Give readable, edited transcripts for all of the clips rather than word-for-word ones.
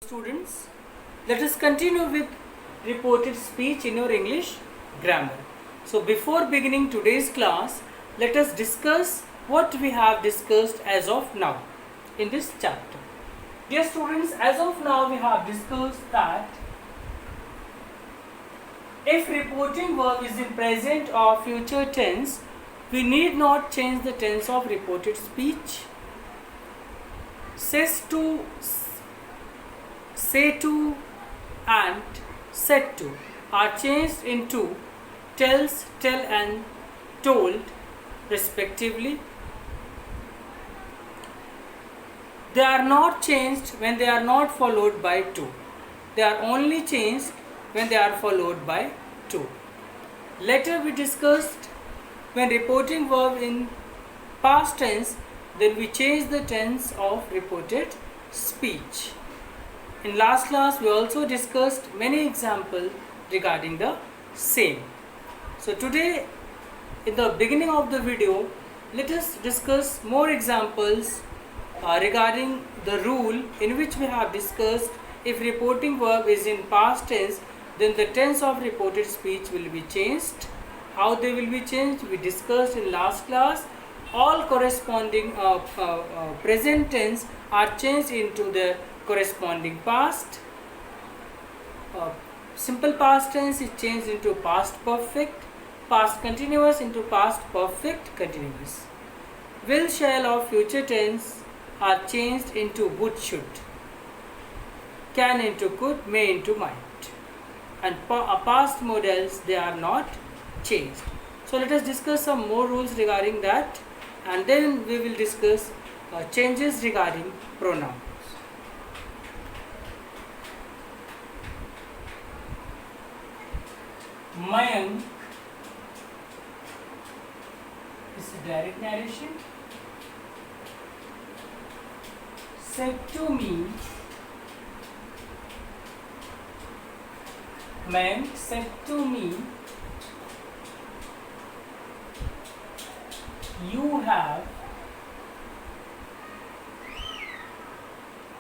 Students, let us continue with reported speech in your English grammar. So before beginning today's class, let us discuss what we have discussed as of now in this chapter. Dear students, as of now we have discussed that if reporting verb is in present or future tense, we need not change the tense of reported speech. Says to, say to and said to are changed into tells, tell and told respectively. They are not changed when they are not followed by to. They are only changed when they are followed by to. Later we discussed when reporting verb in past tense, then we change the tense of reported speech. In last class we also discussed many examples regarding the same. So today in the beginning of the video, let us discuss more examples regarding the rule in which we have discussed if reporting verb is in past tense, then the tense of reported speech will be changed. How they will be changed we discussed in last class. All corresponding present tense are changed into their corresponding past. Simple past tense is changed into past perfect, past continuous into past perfect continuous. Will, shall of future tense are changed into would, should. Can into could, may into might. And past models, they are not changed. So let us discuss some more rules regarding that, and then we will discuss changes regarding pronouns. Mayank is a direct narration. Said to me, Mayank said to me, you have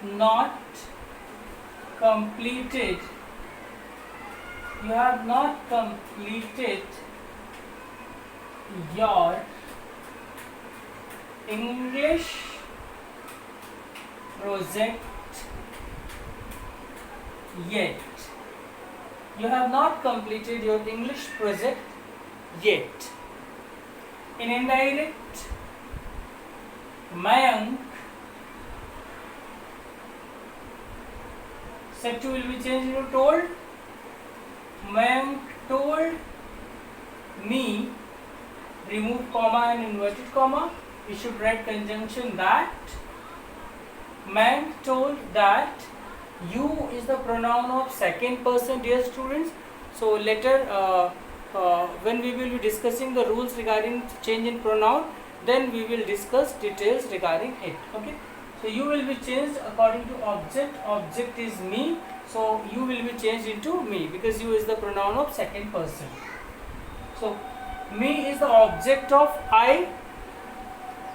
not completed your English project yet. You have not completed your English project yet. In indirect, Mayank said to will be changed into told. Mayank told me, remove comma and inverted comma. We should write conjunction that. Mayank told that. You is the pronoun of second person, dear students. So later when we will be discussing the rules regarding change in pronoun, then we will discuss details regarding it. Okay. So you will be changed according to object. Object is me. So you will be changed into me because you is the pronoun of second person. So me is the object of I.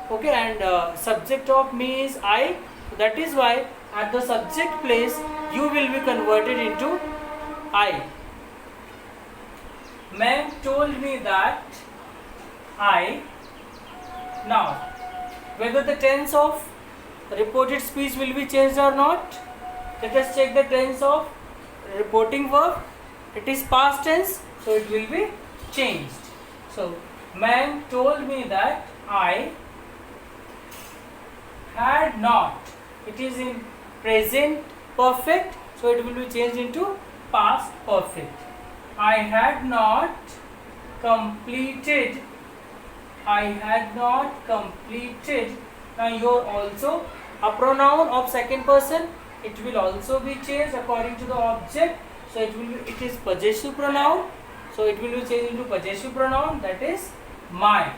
Okay, and subject of me is I. So that is why at the subject place you will be converted into I. Man told me that I. Now whether the tense of reported speech will be changed or not, let us check the tense of reporting verb. It is past tense, so it will be changed. So man told me that I had not. It is in present perfect, so it will be changed into past perfect. I had not completed. I had not completed. Now your also a pronoun of second person, it will also be changed according to the object. So it is possessive pronoun. So it will be changed into possessive pronoun, that is my.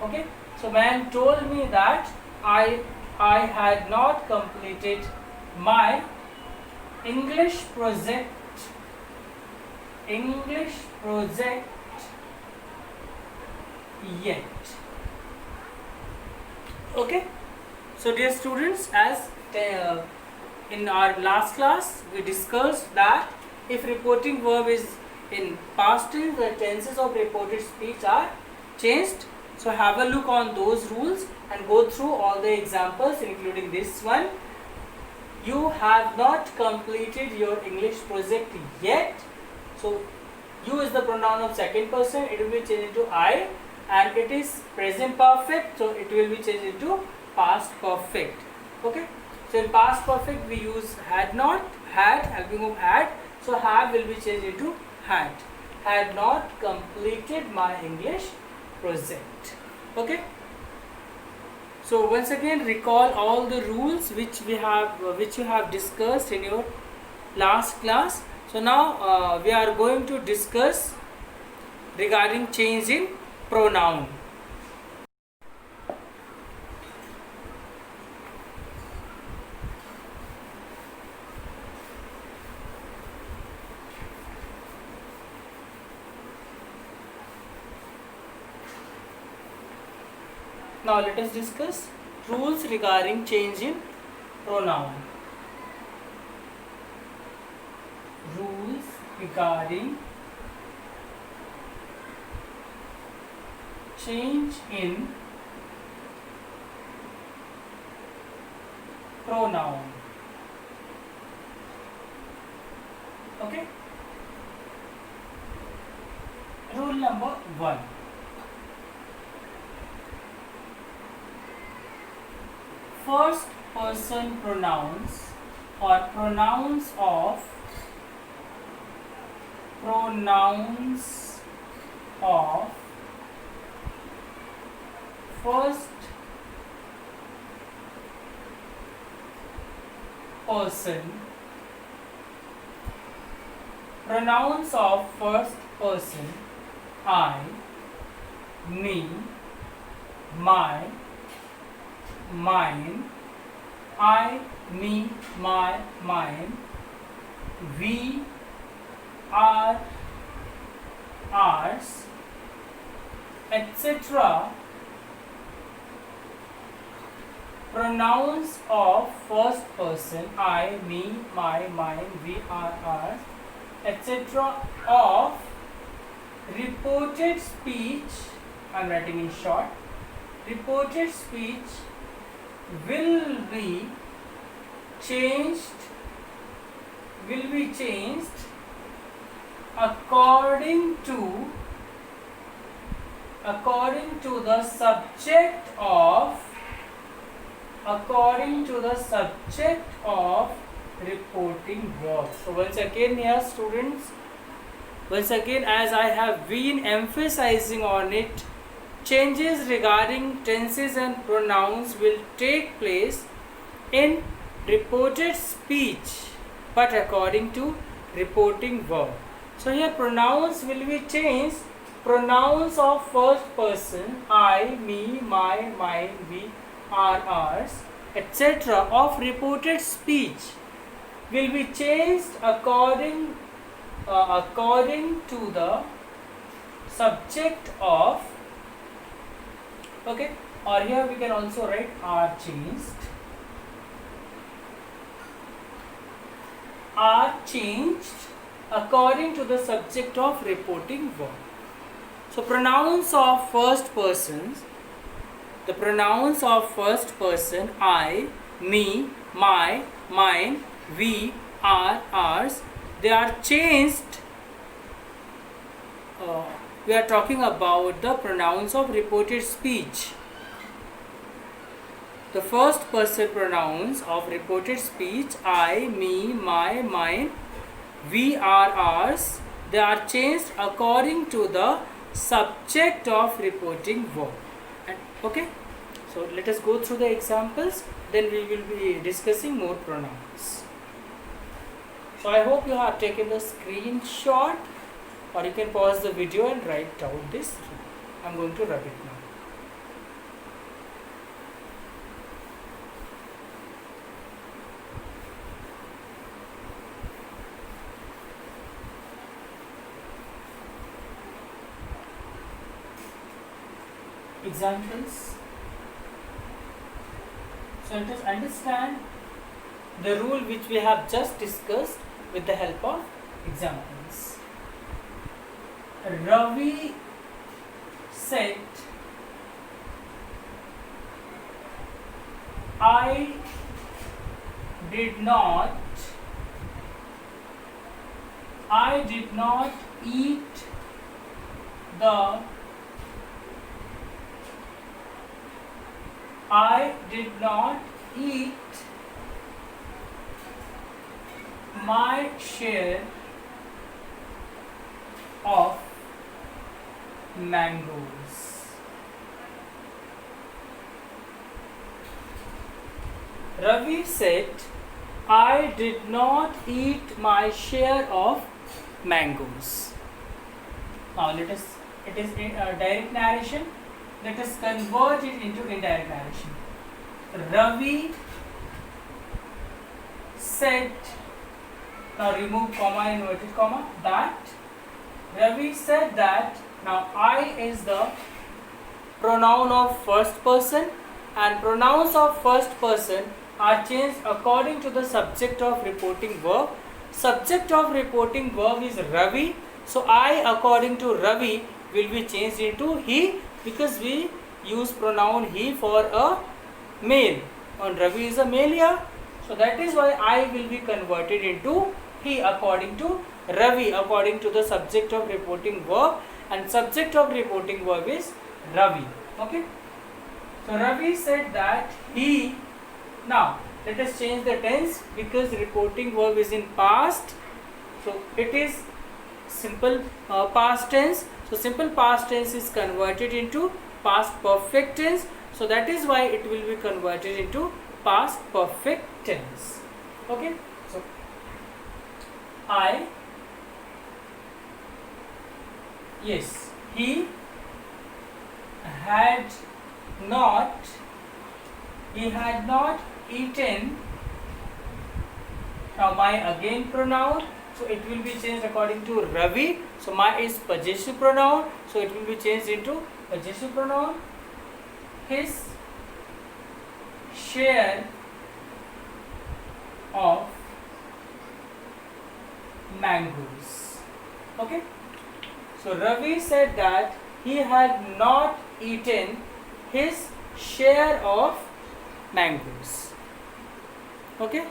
Okay. So man told me that I had not completed my English project yet. Okay. So dear students, as in our last class we discussed that if reporting verb is in past tense, the tenses of reported speech are changed. So have a look on those rules and go through all the examples including this one. You have not completed your English project yet. So you is the pronoun of second person, it will be changed into I, and it is present perfect, so it will be changed into past perfect. Okay, so in past perfect we use had not, had, helping of had, so have will be changed into had not completed my English project. Okay, so once again recall all the rules which you have discussed in your last class. So now we are going to discuss regarding change in pronoun. Now let us discuss rules regarding change in pronoun. Rules regarding change in pronoun. Okay. Rule number 1. First person pronouns or pronouns of first person, pronouns of first person, I, me, my, mine, I, me, my, mine, we, our, ours, etc. Pronouns of first person, I, me, my, mine, we, our, ours, etc. of reported speech, I am writing in short, reported speech will be changed according to the subject of reporting verb. So once again here students, once again as I have been emphasizing on it, changes regarding tenses and pronouns will take place in reported speech but according to reporting verb. So here pronouns will be changed. Pronouns of first person, I, me, my, mine, we, our, ours, etc. of reported speech will be changed according to the subject of, okay, or here we can also write are changed according to the subject of reporting verb. So pronouns of first persons, the pronouns of first person, I, me, my, mine, we, our, ours, they are changed. We are talking about the pronouns of reported speech. The first person pronouns of reported speech, I, me, my, mine, we, our, ours, they are changed according to the subject of reporting verb. And okay, so let us go through the examples, then we will be discussing more pronouns. So I hope you have taken the screenshot, or you can pause the video and write down this. I am going to rub it now. Examples. So let us understand the rule which we have just discussed with the help of examples. Ravi said, I did not eat the my share of mangoes. Ravi said, I did not eat my share of mangoes. Now it is direct narration. Let us convert it into indirect narration. Ravi said, now remove comma, inverted comma, that. Ravi said that. Now I is the pronoun of first person, and pronouns of first person are changed according to the subject of reporting verb. Subject of reporting verb is Ravi. So I, according to Ravi, will be changed into he, because we use pronoun he for a male, and Ravi is a male here. So that is why I will be converted into he according to Ravi, according to the subject of reporting verb, and subject of reporting verb is Ravi. Okay. So Ravi said that he. Now let us change the tense, because reporting verb is in past. So it is simple past tense. So simple past tense is converted into past perfect tense. So that is why it will be converted into past perfect tense. Okay. So he had not eaten. Now my again pronoun, so it will be changed according to Ravi. So my is possessive pronoun, so it will be changed into possessive pronoun. His share of mangoes. Okay. So Ravi said that he had not eaten his share of mangoes. Okay.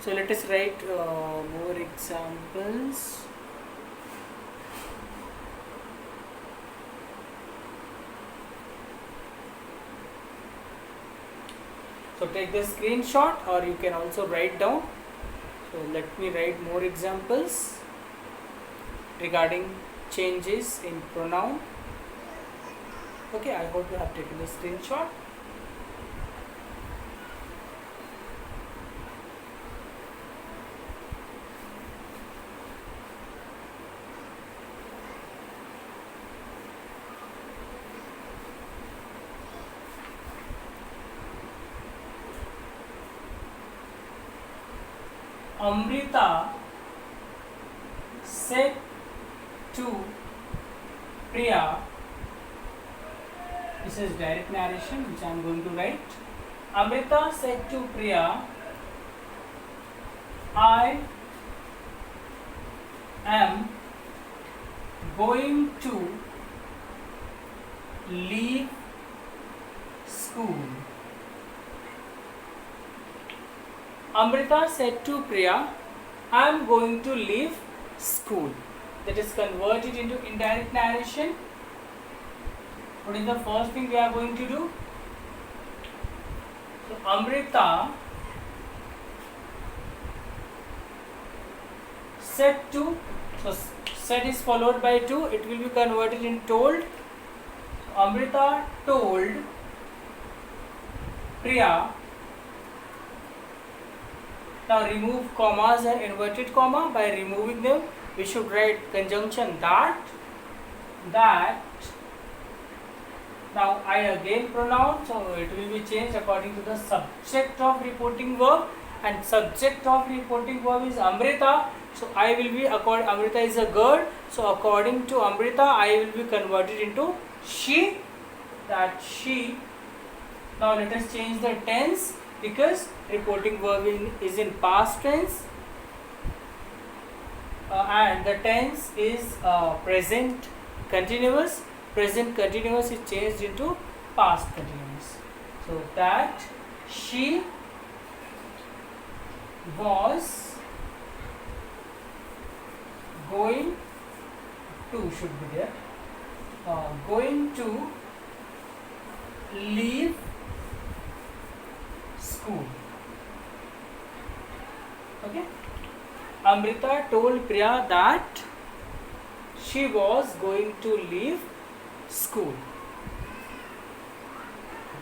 So let us write more examples. So take the screenshot, or you can also write down. So let me write more examples regarding changes in pronoun. Okay, I hope you have taken the screenshot. Amrita said to Priya, this is direct narration which I am going to write. Amrita said to Priya, I am going to leave school. Amrita said to Priya, I am going to leave school. That is converted into indirect narration. What is the first thing we are going to do? So Amrita said to, so said is followed by to, it will be converted in told. So Amrita told Priya. Now remove commas and inverted comma. By removing them, we should write conjunction that. Now I again pronoun, so it will be changed according to the subject of reporting verb, and subject of reporting verb is Amrita. So I will be Amrita is a girl, so according to Amrita I will be converted into she, that she. Now let us change the tense, because reporting verb is in past tense, and the tense is present continuous. Present continuous is changed into past continuous. So that she was going to should be there. Going to leave school. Okay. Amrita told Priya that she was going to leave school.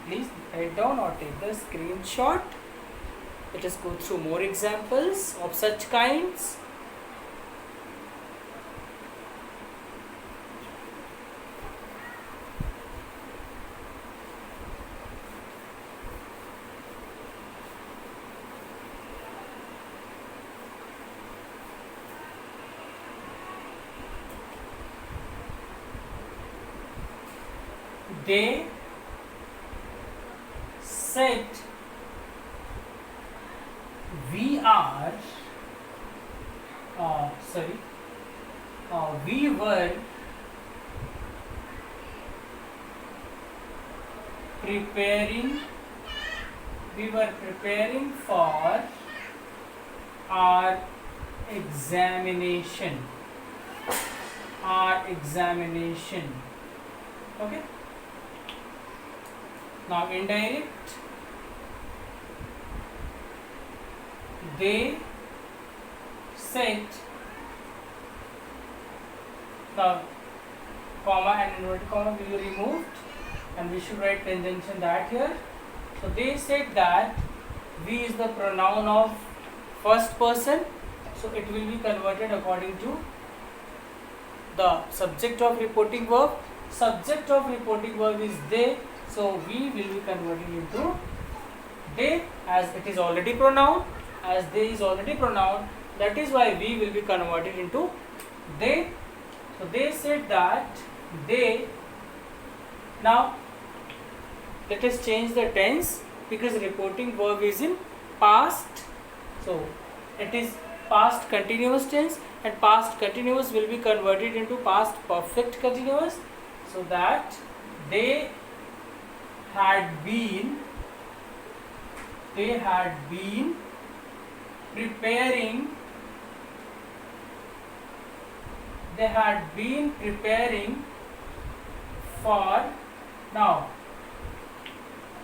Please write down or take the screenshot. Let us go through more examples of such kinds. They said we are we were preparing for our examination. Okay. Now indirect, they said, the comma and inverted comma will be removed and we should write conjunction that here. So they said that we is the pronoun of first person, so it will be converted according to the subject of reporting verb. Subject of reporting verb is they, so we will be converting into they, as it is already pronoun, as they is already pronoun, that is why we will be converted into they. So they said that they. Now let us change the tense because reporting verb is in past, so it is past continuous tense, and past continuous will be converted into past perfect continuous, so that they had been preparing for. Now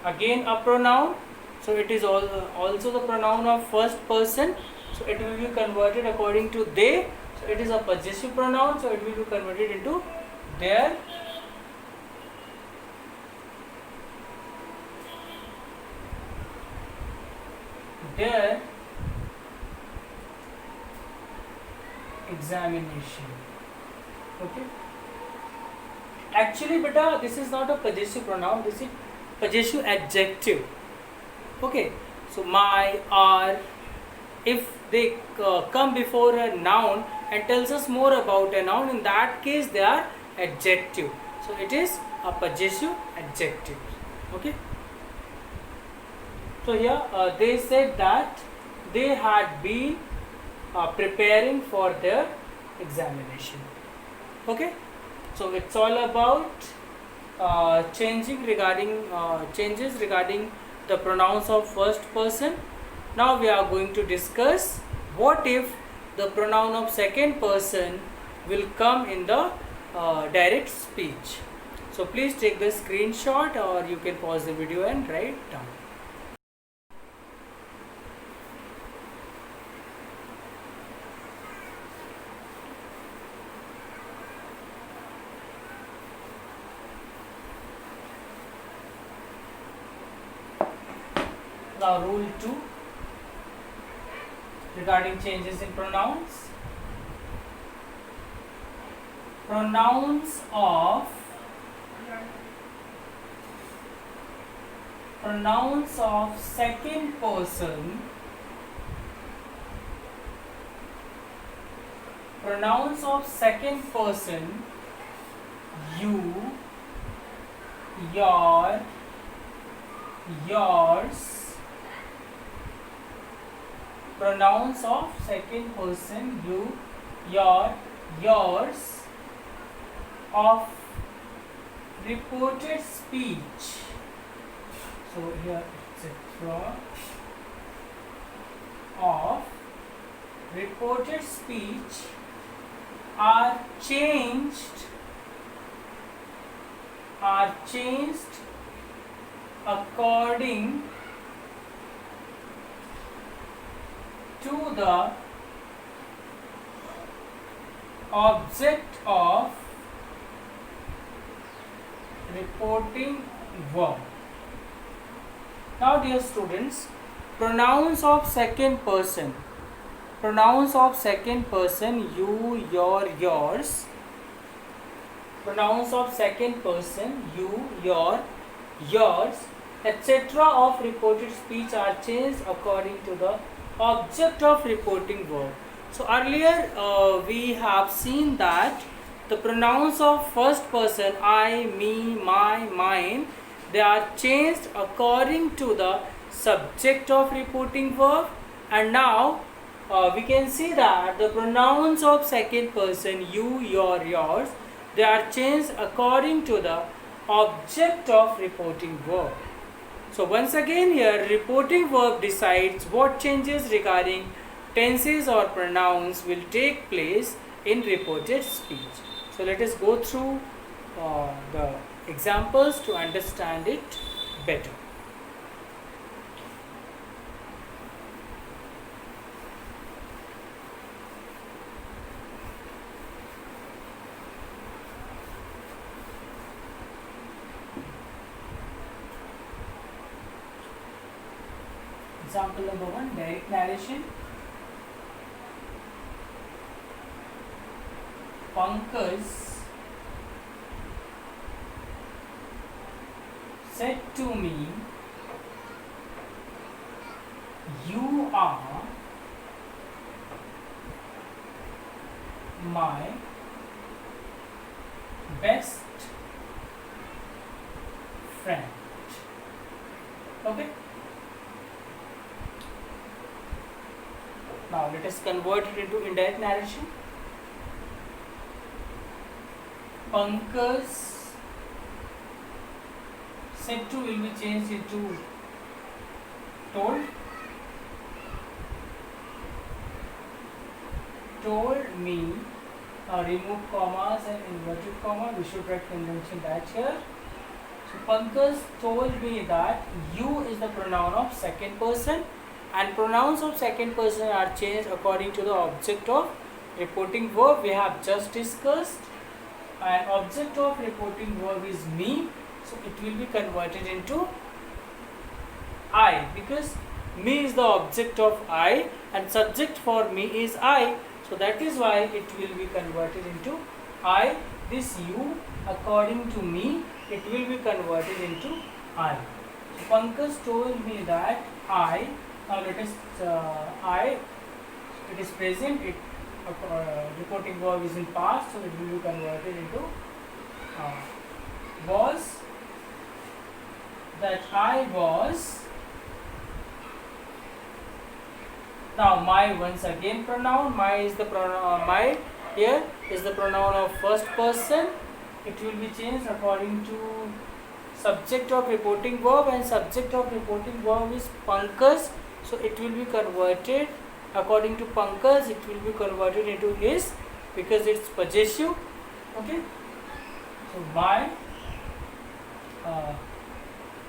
again a pronoun, so it is also the pronoun of first person, so it will be converted according to they, so it is a possessive pronoun, so it will be converted into their. Their examination. Okay. Actually, beta, this is not a possessive pronoun. This is possessive adjective. Okay. So my, are, if they come before a noun and tells us more about a noun, in that case they are adjective. So it is a possessive adjective. Okay. So here they said that they had been preparing for their examination. Okay. So it's all about changes regarding the pronouns of first person. Now we are going to discuss what if the pronoun of second person will come in the direct speech. So please take the screenshot or you can pause the video and write down. Now rule 2 regarding changes in pronouns. Pronouns of second person. Pronouns of second person, you, your, yours, pronouns of second person, you, your, yours, of reported speech. So here etc. of reported speech are changed according to the object of reporting verb. Now dear students, pronouns of second person, you, your, yours, pronouns of second person, you, your, yours, etc. of reported speech are changed according to the object of reporting verb. So earlier we have seen that the pronouns of first person, I, me, my, mine, they are changed according to the subject of reporting verb, and now we can see that the pronouns of second person, you, your, yours, they are changed according to the object of reporting verb. So once again here, reporting verb decides what changes regarding tenses or pronouns will take place in reported speech. So let us go through the examples to understand it better. Example number 1, direct narration. Pankaj said to me, you are my best friend. Okay. Now let us convert it into indirect narration. Pankaj said to will be changed into told. Told me. Now remove commas and inverted comma. We should write conjunction that here. So Pankaj told me that you is the pronoun of second person, and pronouns of second person are changed according to the object of reporting verb we have just discussed. And object of reporting verb is me, so it will be converted into I, because me is the object of I and subject for me is I, so that is why it will be converted into I. This you, according to me, it will be converted into I. So Pankaj told me that I, now let us I, it is present, it reporting verb is in past, so it will be converted into was, that I was. Now my, once again pronoun, my is the pronoun, my here is the pronoun of first person. It will be changed according to subject of reporting verb, and subject of reporting verb is Pankaj, so it will be converted according to Pankaj, it will be converted into his because it's possessive. Okay, so my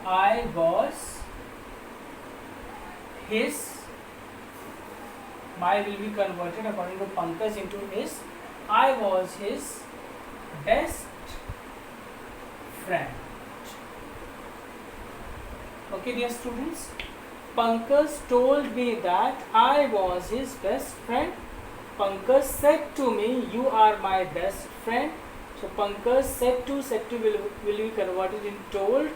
I was his, my will be converted according to Pankaj into his, I was his best friend. Okay dear students, Pankaj told me that I was his best friend. Pankaj said to me, you are my best friend. So Pankaj said to will be converted in told.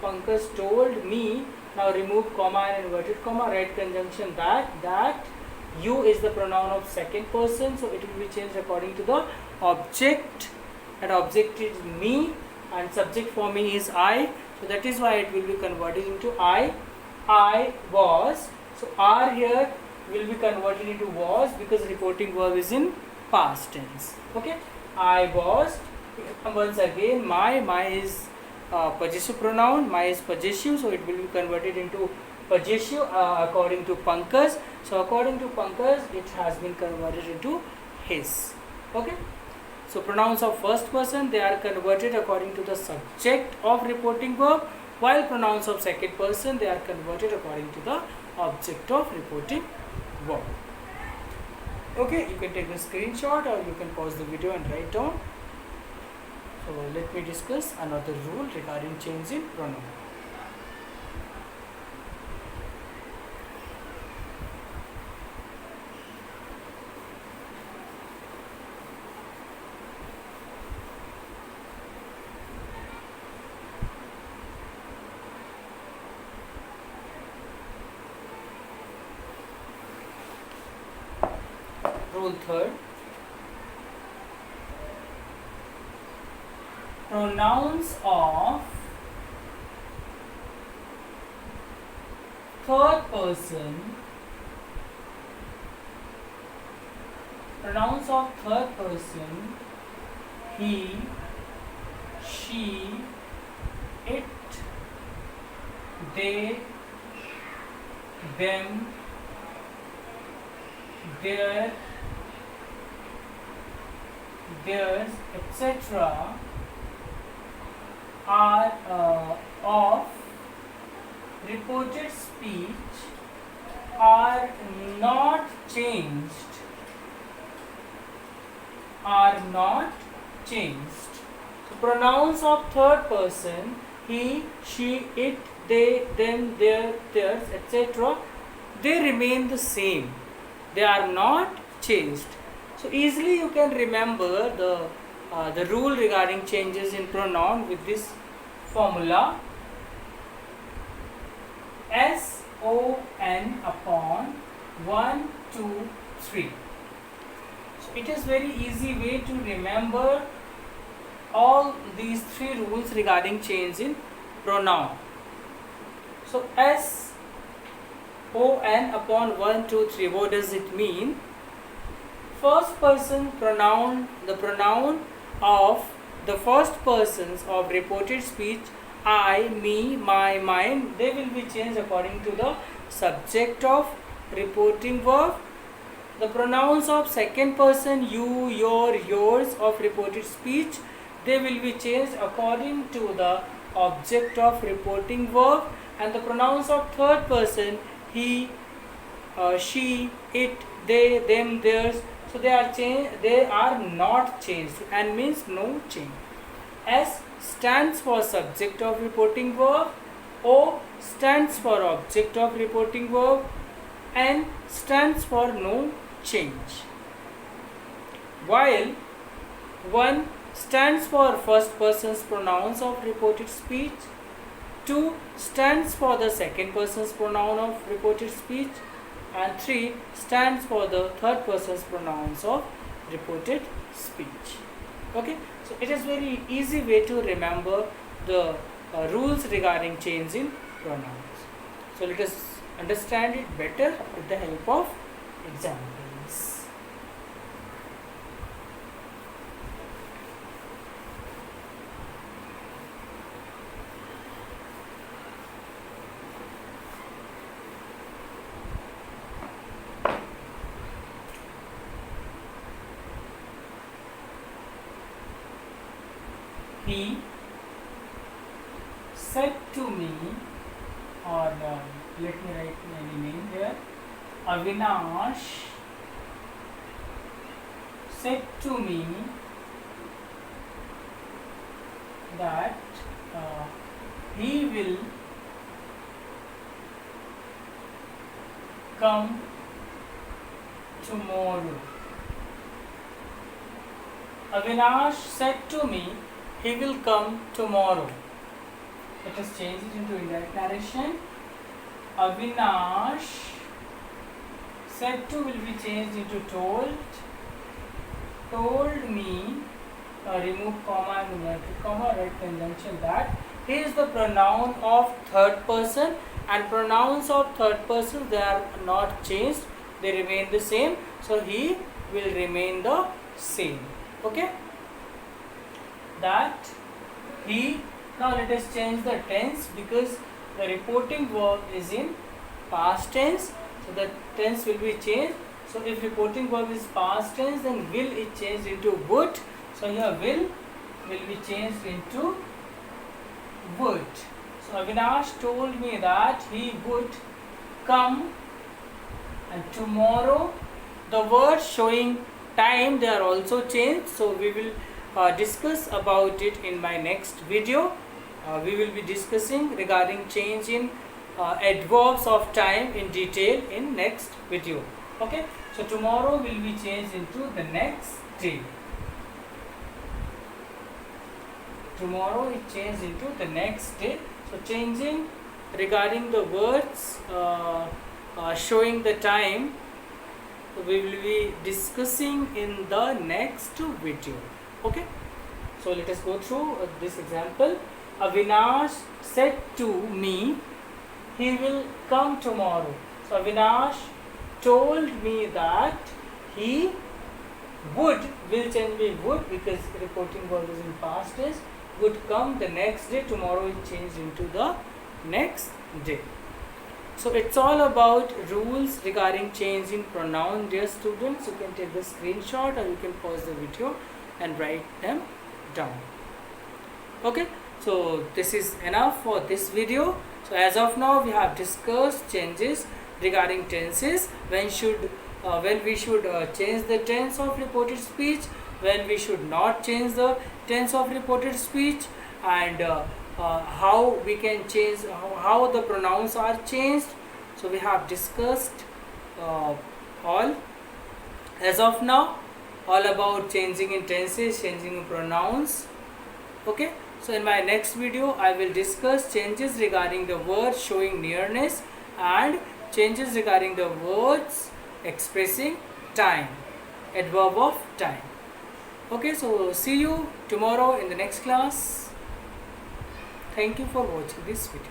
Pankaj told me. Now remove comma and inverted comma, write conjunction that you is the pronoun of second person, so it will be changed according to the object, and object is me and subject for me is I, so that is why it will be converted into I was. So R here will be converted into was because reporting verb is in past tense. Okay, I was. Once again, my is possessive pronoun. My is possessive, so it will be converted into possessive according to Pankaj. So according to Pankaj, it has been converted into his. Okay. So pronouns of first person, they are converted according to the subject of reporting verb, while pronouns of second person, they are converted according to the object of reporting verb. Okay, you can take a screenshot or you can pause the video and write down. So let me discuss another rule regarding change in pronoun. Rule third. Pronouns of third person. Pronouns of third person. He, she, it, they, them, their, theirs, etc. are of reported speech are not changed. Are not changed. So pronouns of third person, he, she, it, they, them, their, theirs, etc. they remain the same. They are not changed. So easily you can remember the rule regarding changes in pronoun with this formula: SON upon 1, 2, 3. So it is very easy way to remember all these three rules regarding change in pronoun. So SON upon 1, 2, 3. What does it mean? First person pronoun, the pronoun of the first persons of reported speech, I, me, my, mine, they will be changed according to the subject of reporting verb. The pronouns of second person, you, your, yours of reported speech, they will be changed according to the object of reporting verb. And the pronouns of third person, he, she, it, they, them, theirs, so they are not changed and means no change. S stands for subject of reporting verb, O stands for object of reporting verb, N stands for no change. While 1 stands for first person's pronouns of reported speech, 2 stands for the second person's pronoun of reported speech, and 3 stands for the third person's pronouns of reported speech. Okay, so it is very easy way to remember the rules regarding change in pronouns. So let us understand it better with the help of examples. He said to me, or let me write my name here, Avinash said to me that he will come tomorrow. Avinash said to me, he will come tomorrow. Let us change it into indirect narration. Avinash said to will be changed into told. Told me, remove comma and inverted comma, write conjunction that. He is the pronoun of third person, and pronouns of third person, they are not changed. they remain the same, so he will remain the same. Okay, that he. Now let us change the tense, because the reporting verb is in past tense, so the tense will be changed. So if reporting verb is past tense, then will is changed into would. So here will be changed into would. So Avinash told me that he would come, and tomorrow the words showing time, they are also changed, so we will discuss about it in my next video. We will be discussing regarding change in adverbs of time in detail in next video. Okay, so tomorrow will be changed into the next day. Tomorrow is changed into the next day. So changing regarding the words showing the time, we will be discussing in the next video. Okay, so let us go through this example. Avinash said to me he will come tomorrow. So Avinash told me that he will change by would, because reporting verb is in past tense. Would come the next day. Tomorrow is changed into the next day. So it's all about rules regarding change in pronoun. Dear students, you can take the screenshot or you can pause the video and write them down. Okay, so this is enough for this video. So as of now, we have discussed changes regarding tenses, when we should change the tense of reported speech, when we should not change the tense of reported speech, and how we can change, how the pronouns are changed. So we have discussed all as of now, all about changing in tenses, changing in pronouns. Okay, so in my next video I will discuss changes regarding the words showing nearness and changes regarding the words expressing time, adverb of time. Okay, so see you tomorrow in the next class. Thank you for watching this video.